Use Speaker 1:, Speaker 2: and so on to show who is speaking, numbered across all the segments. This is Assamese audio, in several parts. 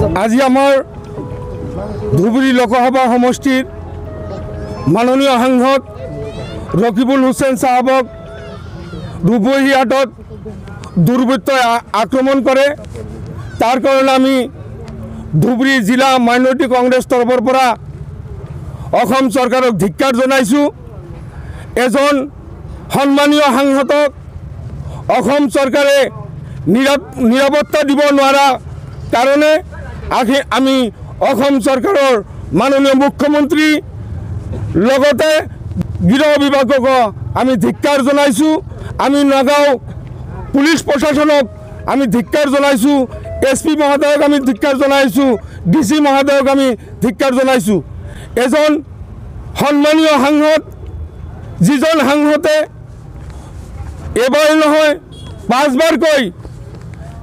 Speaker 1: আজি আমাৰ ধুবুৰী লোকসভা সমষ্টিৰ মাননীয় সাংসদ ৰকিবুল হুছেইন সাহেবক ধুবুৰী হাটত দুৰ্বৃত্তই আক্ৰমণ কৰে। তাৰ কাৰণে আমি ধুবুৰী জিলা মাইনৰিটি কংগ্ৰেছ তৰফৰ পৰা অসম চৰকাৰক ধিক্কাৰ জনাইছোঁ। এজন সন্মানীয় সাংসদক অসম চৰকাৰে নিৰাপত্তা দিব নোৱাৰা কাৰণে আমি অসম চৰকাৰৰ মাননীয় মুখ্যমন্ত্ৰী লগতে গৃহ বিভাগক আমি ধিক্কাৰ জনাইছোঁ। আমি নগাঁও পুলিচ প্ৰশাসনক আমি ধিক্কাৰ জনাইছোঁ। SP মহোদয়ক আমি ধিক্কাৰ জনাইছোঁ। DC মহোদয়ক আমি ধিক্কাৰ জনাইছোঁ। এজন সন্মানীয় সাংসদ, যিজন সাংসদে এবাৰ নহয় 5 বাৰকৈ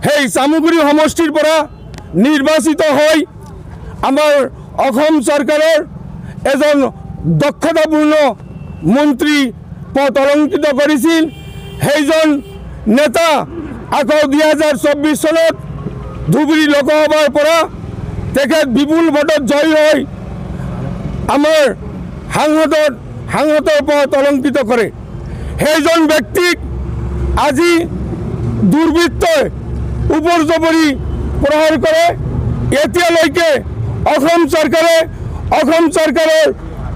Speaker 1: সেই চামগুৰি সমষ্টিৰ পৰা নিৰ্বাচিত হৈ আমাৰ অসম চৰকাৰৰ এজন দক্ষতাপূৰ্ণ মন্ত্ৰী পদ অলংকৃত কৰিছিল। সেইজন নেতা আকৌ 2024 চনত ধুবুৰী লোকসভাৰ পৰা তেখেত বিপুল ভোটত জয়ী হৈ আমাৰ সাংসদৰ পদ অলংকৃত কৰে। সেইজন ব্যক্তিক আজি দুৰ্বৃত্তই ওপৰ জবৰি প্ৰহাৰ কৰে। এতিয়ালৈকে অসম চৰকাৰৰ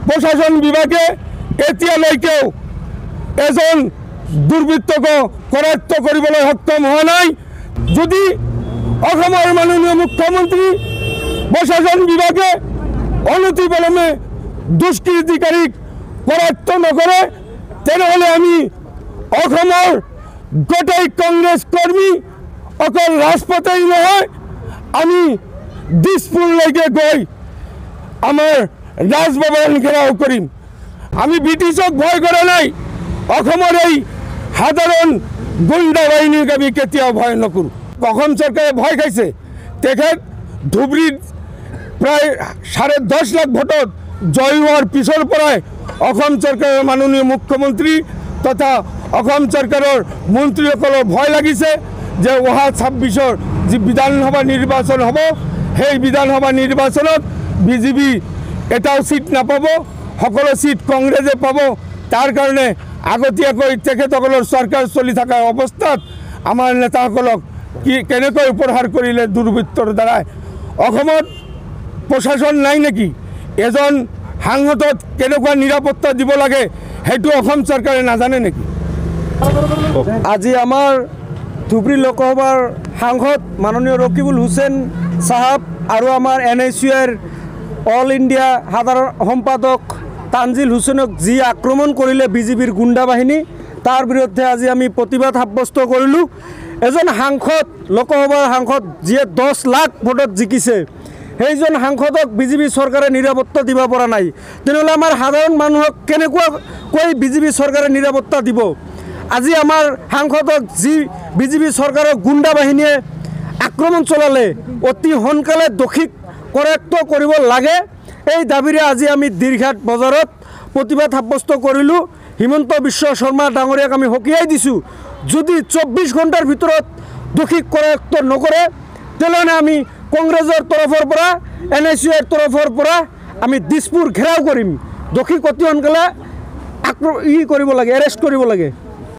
Speaker 1: প্ৰশাসন বিভাগে এতিয়ালৈকেও এজন দুৰ্বৃত্তক কৰায়ত্ব কৰিবলৈ সক্ষম হোৱা নাই। যদি অসমৰ মাননীয় মুখ্যমন্ত্ৰী প্ৰশাসন বিভাগে অনতিপলমে দুষ্কৃতিকাৰীক কৰায়ত্ব নকৰে, তেনেহ'লে আমি অসমৰ গোটেই কংগ্ৰেছ কৰ্মী অকল ৰাজপথেই নহয়, আমি দিছপুৰলৈকে গৈ আমাৰ ৰাজভৱন ঘেৰাও কৰিম। আমি ব্ৰিটিছক ভয় কৰা নাই। অসমৰ এই সাধাৰণ গুণ্ডা বাহিনীক আমি কেতিয়াও ভয় নকৰোঁ। অসম চৰকাৰে ভয় খাইছে। তেখেত ধুবুৰীত প্ৰায় 10.5 লাখ ভোটত জয়ী হোৱাৰ পিছৰ পৰাই অসম চৰকাৰৰ মাননীয় মুখ্যমন্ত্ৰী তথা অসম চৰকাৰৰ মন্ত্ৰীসকলৰ ভয় লাগিছে যে অহা 26ৰ যি বিধানসভা নিৰ্বাচন হ'ব, সেই বিধানসভা নিৰ্বাচনত BJP এটাও সিট নাপাব, সকলো সিট কংগ্ৰেছে পাব। তাৰ কাৰণে আগতীয়াকৈ তেখেতসকলৰ চৰকাৰ চলি থকা অৱস্থাত আমাৰ নেতাসকলক কেনেকৈ উপহাৰ কৰিলে দুৰ্বৃত্তৰ দ্বাৰাই। অসমত প্ৰশাসন নাই নেকি? এজন সাংসদক কেনেকুৱা নিৰাপত্তা দিব লাগে সেইটো অসম চৰকাৰে নাজানে নেকি?
Speaker 2: আজি আমাৰ ধুবুৰী লোকসভাৰ সাংসদ মাননীয় ৰকিবুল হুছেইন সাহেব আৰু আমাৰ NSUৰ অল ইণ্ডিয়া সাধাৰণ সম্পাদক তানজিল হুছেইনক যি আক্ৰমণ কৰিলে BJPৰ গুণ্ডা বাহিনী, তাৰ বিৰুদ্ধে আজি আমি প্ৰতিবাদ সাব্যস্ত কৰিলোঁ। এজন সাংসদ, লোকসভাৰ সাংসদ যিয়ে 10 লাখ ভোটত জিকিছে, সেইজন সাংসদক BJP চৰকাৰে নিৰাপত্তা দিব পৰা নাই। তেনেহ'লে আমাৰ সাধাৰণ মানুহক কেনেকুৱাকৈ BJP চৰকাৰে নিৰাপত্তা দিব? আজি আমাৰ সাংসদক যি BJP চৰকাৰৰ গুণ্ডা বাহিনীয়ে আক্ৰমণ চলালে, অতি সোনকালে দোষীক কৰায়ত্ব কৰিব লাগে। এই দাবীৰে আজি আমি দীৰ্ঘাট বজাৰত প্ৰতিবাদ সাব্যস্ত কৰিলোঁ। হিমন্ত বিশ্ব শৰ্মা ডাঙৰীয়াক আমি সকীয়াই দিছোঁ, যদি 24 ঘণ্টাৰ ভিতৰত দোষীক কৰায়ত্ব নকৰে, তেনেহ'লে আমি কংগ্ৰেছৰ তৰফৰ পৰা, NSUৰ তৰফৰ পৰা আমি দিছপুৰ ঘেৰাও কৰিম। দোষীক অতি সোনকালে কৰিব লাগে, এৰেষ্ট কৰিব লাগে।